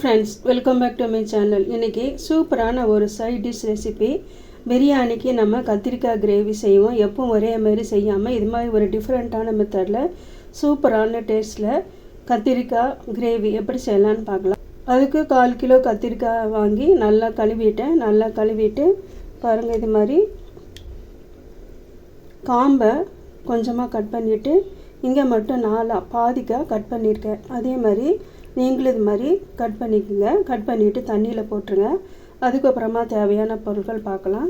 Friends, welcome back to my channel. இன்றைக்கி சூப்பரான ஒரு சைட் டிஷ் ரெசிபி. பிரியாணிக்கு நம்ம கத்திரிக்காய் கிரேவி செய்வோம். எப்பவும் ஒரே மாதிரி செய்யாமல் இது மாதிரி ஒரு டிஃப்ரெண்ட்டான மெத்தடில் சூப்பரான டேஸ்ட்டில் கத்திரிக்காய் கிரேவி எப்படி செய்யலான்னு பார்க்கலாம். அதுக்கு 1/4 கிலோ கத்திரிக்காய் வாங்கி நல்லா கழுவிட்டு பாருங்கள், இது மாதிரி காம்பை கொஞ்சமாக கட் பண்ணிவிட்டு இங்கே மட்டும் பாதிக்காக கட் பண்ணியிருக்கேன். அதே மாதிரி நீங்களும் இது மாதிரி கட் பண்ணிக்கோங்க. கட் பண்ணிவிட்டு தண்ணியில் போட்டுருங்க. அதுக்கப்புறமா தேவையான பொருட்கள் பார்க்கலாம்.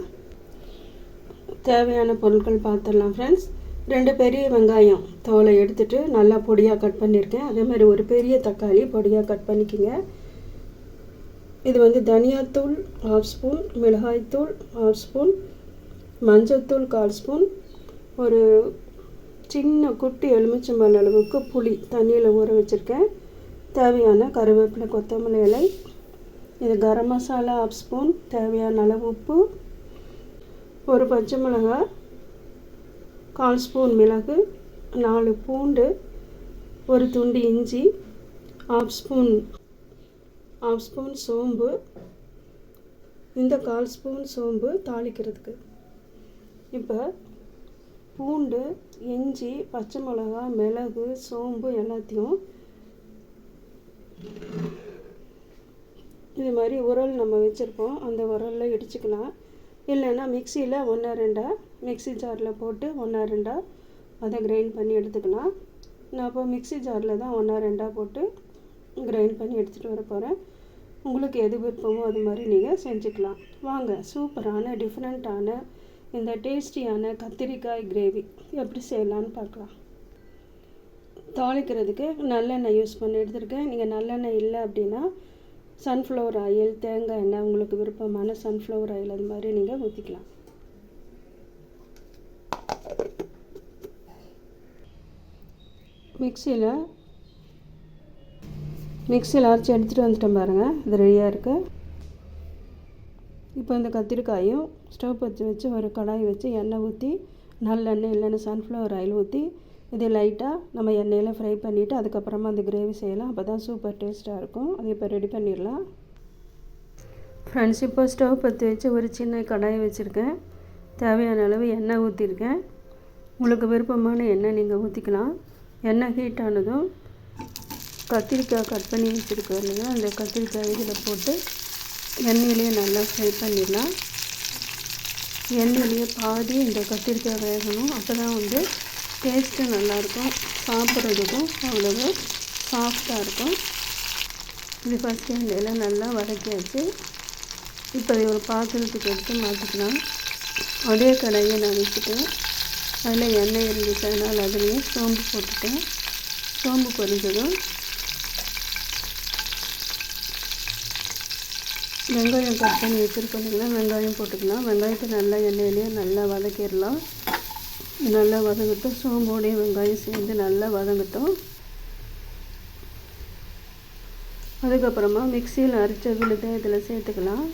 தேவையான பொருட்கள் பார்த்துடலாம் ஃப்ரெண்ட்ஸ். 2 பெரிய வெங்காயம் தோலை எடுத்துகிட்டு நல்லா பொடியாக கட் பண்ணியிருக்கேன். அதே மாதிரி ஒரு பெரிய தக்காளி பொடியாக கட் பண்ணிக்கோங்க. இது தனியாத்தூள் 1/2 ஸ்பூன், மிளகாய்த்தூள் 1/2 ஸ்பூன், மஞ்சள்தூள் 1/4 ஸ்பூன், ஒரு சின்ன குட்டி எலுமிச்சம்பழ அளவுக்கு புளி தண்ணியில் ஊற வச்சுருக்கேன். தேவையான கருவேப்பிலை, கொத்தமல்லி இலை, இது கரம் மசாலா 1/2 ஸ்பூன், தேவையான அளவு உப்பு, ஒரு பச்சை மிளகாய், 1/4 ஸ்பூன் மிளகு, 4 பூண்டு, ஒரு துண்டு இஞ்சி, 1/2 ஸ்பூன் சோம்பு. இந்த 1/4 ஸ்பூன் சோம்பு தாளிக்கிறதுக்கு. இப்போ பூண்டு, இஞ்சி, பச்சை மிளகாய், மிளகு, சோம்பு எல்லாத்தையும் இது மாதிரி உரல் நம்ம வச்சுருப்போம், அந்த உரலில் இடிச்சுக்கலாம். இல்லைன்னா மிக்சியில் 1-2 மிக்சி ஜாரில் போட்டு 1-2 அதை கிரைண்ட் பண்ணி எடுத்துக்கலாம். நான் இப்போ மிக்சி ஜாரில் தான் 1-2 போட்டு கிரைண்ட் பண்ணி எடுத்துகிட்டு வர போகிறேன். உங்களுக்கு எது விருப்பமோ அது மாதிரி நீங்கள் செஞ்சுக்கலாம். வாங்க, சூப்பரான டிஃப்ரெண்ட்டான இந்த டேஸ்டியான கத்திரிக்காய் கிரேவி எப்படி செய்யலான்னு பார்க்கலாம். தாளிக்கிறதுக்கு நல்லெண்ணெய் யூஸ் பண்ணி எடுத்துருக்கேன். நீங்கள் நல்லெண்ணெய் இல்லை அப்படின்னா சன்ஃப்ளவர் ஆயில், தேங்காய் எண்ணெய், உங்களுக்கு விருப்பமான சன்ஃப்ளவர் ஆயில் அது மாதிரி நீங்கள் ஊற்றிக்கலாம். மிக்சியில் அரைச்சி எடுத்துகிட்டு வந்துட்டேன் பாருங்கள். இது ரெடியாக இருக்குது. இப்போ இந்த கத்திரிக்காயும் ஸ்டவ் வச்சு ஒரு கடாய் வச்சு எண்ணெய் ஊற்றி, நல்லெண்ணெய் இல்லைன்னா சன்ஃப்ளவர் ஆயில் ஊற்றி இதை லைட்டாக நம்ம எண்ணெயில் ஃப்ரை பண்ணிவிட்டு அதுக்கப்புறமா அந்த கிரேவி செய்யலாம். அப்போ தான் சூப்பர் டேஸ்ட்டாக இருக்கும். அதை இப்போ ரெடி பண்ணிடலாம் ஃப்ரெண்ட்ஸ். இப்போ ஸ்டவ் பற்றி வச்சு ஒரு சின்ன கடாய் வச்சுருக்கேன். தேவையான அளவு எண்ணெய் ஊற்றிருக்கேன். உங்களுக்கு விருப்பமான எண்ணெய் நீங்கள் ஊற்றிக்கலாம். எண்ணெய் ஹீட் ஆனதும் கத்திரிக்காய் கட் பண்ணி வச்சுருக்கோம் இல்லைங்களா, அந்த கத்திரிக்காய் இதில் போட்டு எண்ணெயிலேயே நல்லா ஃப்ரை பண்ணிடலாம். எண்ணெயிலேயே பாதி இந்த கத்திரிக்காய் வேகணும். அப்போ தான் டேஸ்ட்டு நல்லாயிருக்கும், சாப்பிட்றதுக்கும் அவ்வளவு சாஃப்டாக இருக்கும். இது ஃபஸ்ட்டு எண்ணெயில் நல்லா வதக்கியாச்சு. இப்போ அதை ஒரு பாத்திரத்துக்கு எடுத்து மாற்றிக்கலாம். அதே கடாயை நான் வச்சுட்டேன். அதில் எண்ணெய் இருந்துச்சு, அதனால் அதுலேயே சோம்பு போட்டுட்டேன். சோம்பு பொரிஞ்சதும் வெங்காயம் கட் பண்ணி வச்சுருக்கோங்களா, வெங்காயம் போட்டுக்கலாம். வெங்காயத்தை நல்லா எண்ணெயிலேயே நல்லா வதக்கிடலாம். நல்லா வதங்கட்டும். சோம்போடைய வெங்காயம் சேர்ந்து நல்லா வதங்கட்டும். அதுக்கப்புறமா மிக்சியில் அரைச்ச விழுதை இதில் சேர்த்துக்கலாம்.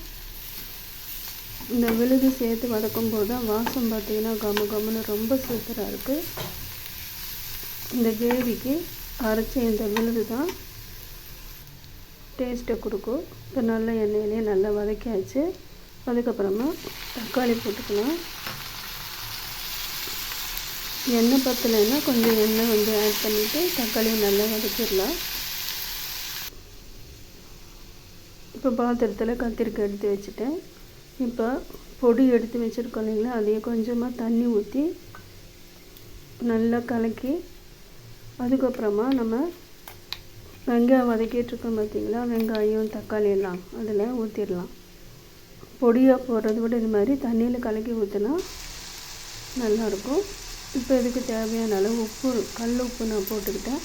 இந்த விழுது சேர்த்து வதக்கும் போது தான் வாசம் பார்த்திங்கன்னா கம்முன்னு ரொம்ப சூப்பராக இருக்குது. இந்த கிரேவிக்கு அரைச்ச இந்த விழுது தான் டேஸ்ட்டை கொடுக்கும். இப்போ நல்ல எண்ணெயிலே நல்லா வதக்கியாச்சு. அதுக்கப்புறமா தக்காளி போட்டுக்கலாம். எண்ணெய் பத்தலைன்னா கொஞ்சம் எண்ணெய் ஆட் பண்ணிவிட்டு தக்காளியை நல்லா வதக்கிடலாம். இப்போ பாத்திரத்தில் கத்திரிக்காய் எடுத்து வச்சுட்டேன். இப்போ பொடி எடுத்து வச்சுருக்கோம் இல்லைங்களா, அதையே கொஞ்சமாக தண்ணி ஊற்றி நல்லா கலக்கி அதுக்கப்புறமா நம்ம வெங்காயம் வதக்கிட்டுருக்கோம் பார்த்திங்களா, வெங்காயம் தக்காளி எல்லாம் அதில் ஊற்றிடலாம். பொடியாக போடுறத விட இது மாதிரி தண்ணியில் கலக்கி ஊற்றினா நல்லாயிருக்கும். இப்போ இதுக்கு தேவையான அளவு உப்பு, கல் உப்பு நான் போட்டுக்கிட்டேன்.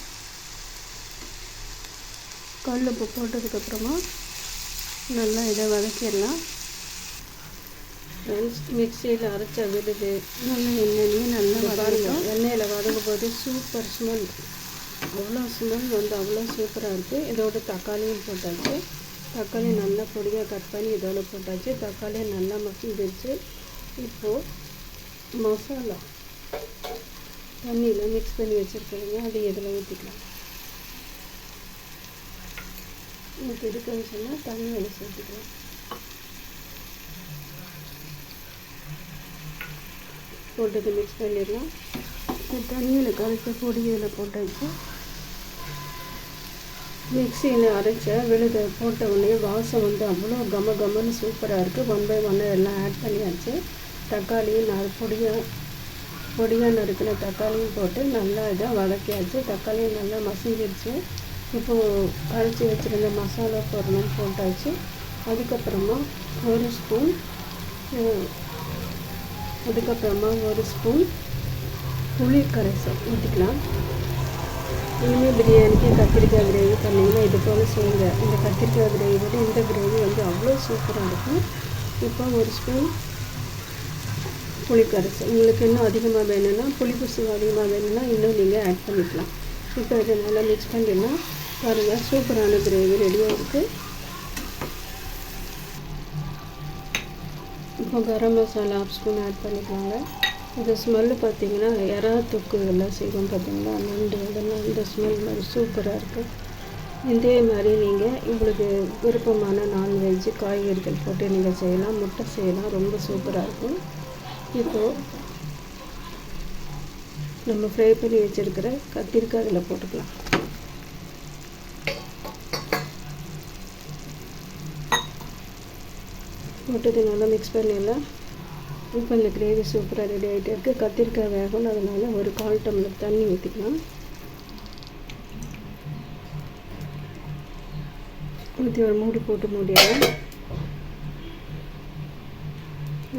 கல் உப்பு போட்டதுக்கப்புறமா நல்லா இதை வதக்கிடலாம். மிக்சியில் அரைச்ச விழுது நல்லா எண்ணெயிலேயே நல்லா வதக்கும். எண்ணெயில் வதங்கும் போது சூப்பர் ஸ்மெல், அவ்வளோ ஸ்மெல் அவ்வளோ சூப்பராக இருக்குது. இதோட தக்காளியும் போட்டாச்சு. தக்காளி நல்லா பொடியாக கட் பண்ணி இதோட போட்டாச்சு. தக்காளியை நல்லா மசிஞ்சிருச்சு. இப்போது மசாலா தண்ணியில் மிக்ஸ் பண்ணி வச்சுருக்கேங்க, அதை இதில் ஊற்றிக்கலாம். எனக்கு இருக்குன்னு சொன்னால் தண்ணி அதில் சேர்த்துக்கலாம். போட்டது மிக்ஸ் பண்ணிடலாம். தண்ணியில் கரைச்ச பொடியில் போட்டாச்சு. மிக்சியில் அரைச்ச விழுத போட்ட உடனே வாசம் வந்து அவ்வளோ கமன்னு சூப்பராக இருக்குது. 1 by 1 எல்லாம் ஆட் பண்ணியாச்சு. தக்காளியும் பொடியாக நறுக்கின தக்காளியும் போட்டு நல்லா இதாக வதக்கியாச்சு. தக்காளியும் நல்லா மசிஞ்சிருச்சு. இப்போது அரைச்சி வச்சுருந்த மசாலா பொருளும் போட்டாச்சு. அதுக்கப்புறமா ஒரு ஸ்பூன் புளி கரைசல் ஊற்றிக்கலாம். இனிமேல் பிரியாணிக்கு கத்திரிக்காய் கிரேவி பண்ணிங்கன்னா இது போல் செய்யுங்க. இந்த கத்திரிக்காய் கிரேவியோட இந்த கிரேவி வந்து அவ்வளோ சூப்பராக இருக்கும். இப்போ ஒரு ஸ்பூன் புளி கரைசல். உங்களுக்கு இன்னும் அதிகமாக வேணும்னா புளிப்பு சுவை அதிகமாக வேணும்னா இன்னும் நீங்கள் ஆட் பண்ணிக்கலாம். இப்போ இதை நல்லா மிக்ஸ் பண்ணிடலாம். பாருங்கள், சூப்பரான கிரேவி ரெடியாக இருக்குது. இப்போ கரம் மசாலா 1/2 ஸ்பூன் ஆட் பண்ணிக்கலாங்க. இந்த ஸ்மெல்லு பார்த்திங்கன்னா எறா தொக்கு எல்லாம் செய்வோம் பார்த்திங்களா, நண்டு இதெல்லாம் இந்த ஸ்மெல் மாதிரி சூப்பராக இருக்குது. இதே மாதிரி நீங்கள் உங்களுக்கு விருப்பமான நான்வெஜ்ஜு காய்கறிகள் போட்டு நீங்கள் செய்யலாம், முட்டை செய்யலாம், ரொம்ப சூப்பராக இருக்கும். இப்போது நம்ம ஃப்ரை பண்ணி வச்சுருக்கிற கத்திரிக்காய் அதில் போட்டுக்கலாம். போட்டது நல்லா மிக்ஸ் பண்ணிடலாம். இப்போ இந்த கிரேவி சூப்பராக ரெடி ஆகிட்டே இருக்குது. கத்திரிக்காய் வேகணும், அதனால ஒரு 1/4 டம்ளர் தண்ணி ஊற்றிக்கலாம். ஊற்றி ஒரு மூடி போட்டு மூடிடலாம்.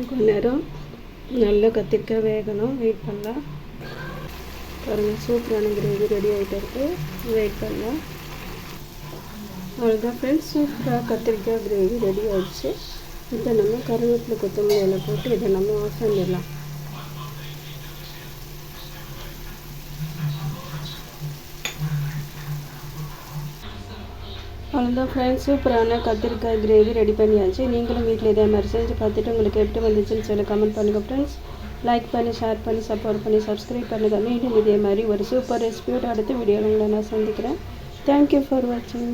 கொஞ்ச நேரம் நல்லா கத்திரிக்காய் வேகணும், வெயிட் பண்ணலாம். பாருங்கள், சூப்பரான கிரேவி ரெடி ஆகிட்டே இருக்குது. வெயிட் பண்ணலாம். அவ்வளோதான் ஃப்ரெண்ட்ஸ், சூப்பராக கத்திரிக்காய் கிரேவி ரெடி ஆகிடுச்சு. இதை நம்ம கருவேப்பிலை கொத்தமல்லி இலை போட்டு இதை நம்ம ஆஃப் பண்ணிடலாம். அவ்வளோதான் ஃப்ரெண்ட்ஸ், சூப்பரான கத்திரிக்காய் கிரேவி ரெடி பண்ணியாச்சு. நீங்களும் வீட்டில் இதே மாதிரி செஞ்சு பார்த்துட்டு உங்களுக்கு எப்படி வந்துச்சுன்னு சொல்லி கமெண்ட் பண்ணுங்கள் ஃப்ரெண்ட்ஸ். லைக் பண்ணி, ஷேர் பண்ணி, சப்போர்ட் பண்ணி, சப்ஸ்கிரைப் பண்ணுங்கள். மீண்டும் இதே மாதிரி ஒரு சூப்பர் ரெசிபியோடு அடுத்த வீடியோவில் உங்களை நான் சந்திக்கிறேன். தேங்க்யூ ஃபார் வாட்சிங்.